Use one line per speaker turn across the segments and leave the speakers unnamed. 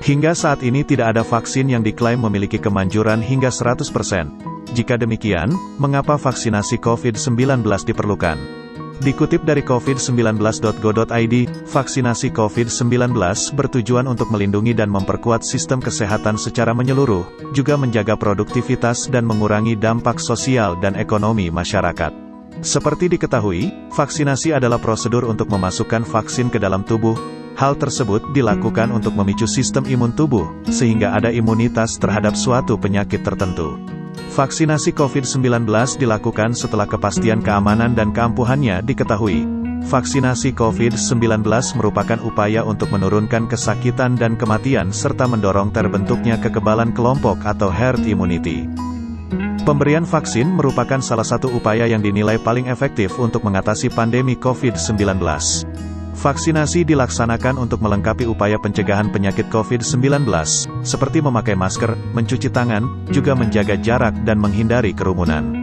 Hingga saat ini tidak ada vaksin yang diklaim memiliki kemanjuran hingga 100%. Jika demikian, mengapa vaksinasi COVID-19 diperlukan? Dikutip dari covid19.go.id, vaksinasi COVID-19 bertujuan untuk melindungi dan memperkuat sistem kesehatan secara menyeluruh, juga menjaga produktivitas dan mengurangi dampak sosial dan ekonomi masyarakat. Seperti diketahui, vaksinasi adalah prosedur untuk memasukkan vaksin ke dalam tubuh. Hal tersebut dilakukan untuk memicu sistem imun tubuh, sehingga ada imunitas terhadap suatu penyakit tertentu. Vaksinasi COVID-19 dilakukan setelah kepastian keamanan dan keampuhannya diketahui. Vaksinasi COVID-19 merupakan upaya untuk menurunkan kesakitan dan kematian serta mendorong terbentuknya kekebalan kelompok atau herd immunity. Pemberian vaksin merupakan salah satu upaya yang dinilai paling efektif untuk mengatasi pandemi COVID-19. Vaksinasi dilaksanakan untuk melengkapi upaya pencegahan penyakit COVID-19, seperti memakai masker, mencuci tangan, juga menjaga jarak dan menghindari kerumunan.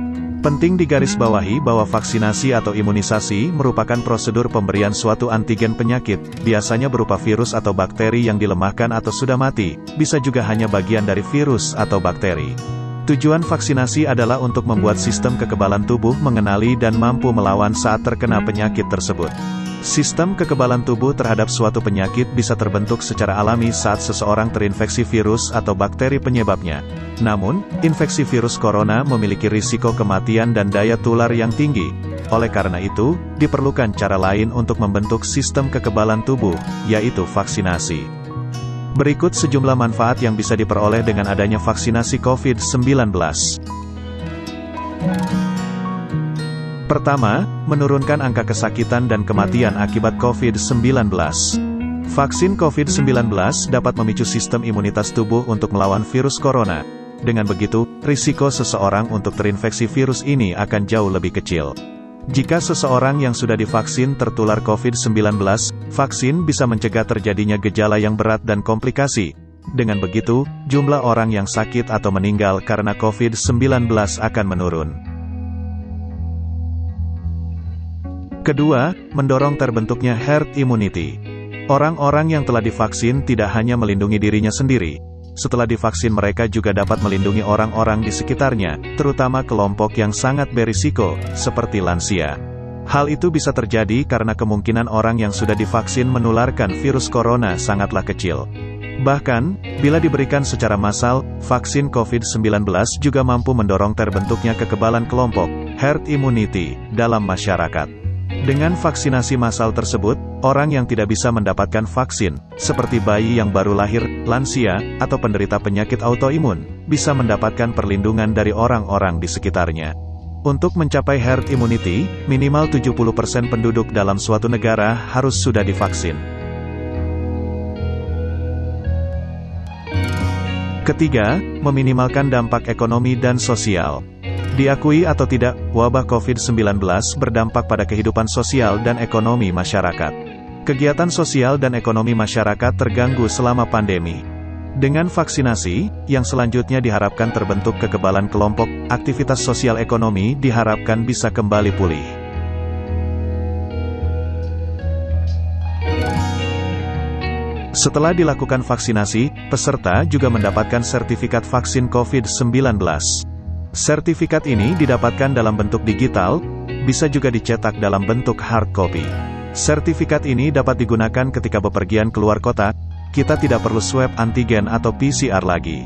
Penting digarisbawahi bahwa vaksinasi atau imunisasi merupakan prosedur pemberian suatu antigen penyakit, biasanya berupa virus atau bakteri yang dilemahkan atau sudah mati, bisa juga hanya bagian dari virus atau bakteri. Tujuan vaksinasi adalah untuk membuat sistem kekebalan tubuh mengenali dan mampu melawan saat terkena penyakit tersebut. Sistem kekebalan tubuh terhadap suatu penyakit bisa terbentuk secara alami saat seseorang terinfeksi virus atau bakteri penyebabnya. Namun, infeksi virus corona memiliki risiko kematian dan daya tular yang tinggi. Oleh karena itu, diperlukan cara lain untuk membentuk sistem kekebalan tubuh, yaitu vaksinasi. Berikut sejumlah manfaat yang bisa diperoleh dengan adanya vaksinasi COVID-19. Pertama, menurunkan angka kesakitan dan kematian akibat COVID-19. Vaksin COVID-19 dapat memicu sistem imunitas tubuh untuk melawan virus corona. Dengan begitu, risiko seseorang untuk terinfeksi virus ini akan jauh lebih kecil. Jika seseorang yang sudah divaksin tertular COVID-19, vaksin bisa mencegah terjadinya gejala yang berat dan komplikasi. Dengan begitu, jumlah orang yang sakit atau meninggal karena COVID-19 akan menurun. Kedua, mendorong terbentuknya herd immunity. Orang-orang yang telah divaksin tidak hanya melindungi dirinya sendiri. Setelah divaksin mereka juga dapat melindungi orang-orang di sekitarnya, terutama kelompok yang sangat berisiko, seperti lansia. Hal itu bisa terjadi karena kemungkinan orang yang sudah divaksin menularkan virus corona sangatlah kecil. Bahkan, bila diberikan secara massal, vaksin COVID-19 juga mampu mendorong terbentuknya kekebalan kelompok, herd immunity, dalam masyarakat. Dengan vaksinasi massal tersebut, orang yang tidak bisa mendapatkan vaksin, seperti bayi yang baru lahir, lansia, atau penderita penyakit autoimun, bisa mendapatkan perlindungan dari orang-orang di sekitarnya. Untuk mencapai herd immunity, minimal 70% penduduk dalam suatu negara harus sudah divaksin. Ketiga, meminimalkan dampak ekonomi dan sosial. Diakui atau tidak, wabah COVID-19 berdampak pada kehidupan sosial dan ekonomi masyarakat. Kegiatan sosial dan ekonomi masyarakat terganggu selama pandemi. Dengan vaksinasi, yang selanjutnya diharapkan terbentuk kekebalan kelompok, aktivitas sosial ekonomi diharapkan bisa kembali pulih. Setelah dilakukan vaksinasi, peserta juga mendapatkan sertifikat vaksin COVID-19. Sertifikat ini didapatkan dalam bentuk digital, bisa juga dicetak dalam bentuk hard copy. Sertifikat ini dapat digunakan ketika bepergian keluar kota, kita tidak perlu swab antigen atau PCR lagi.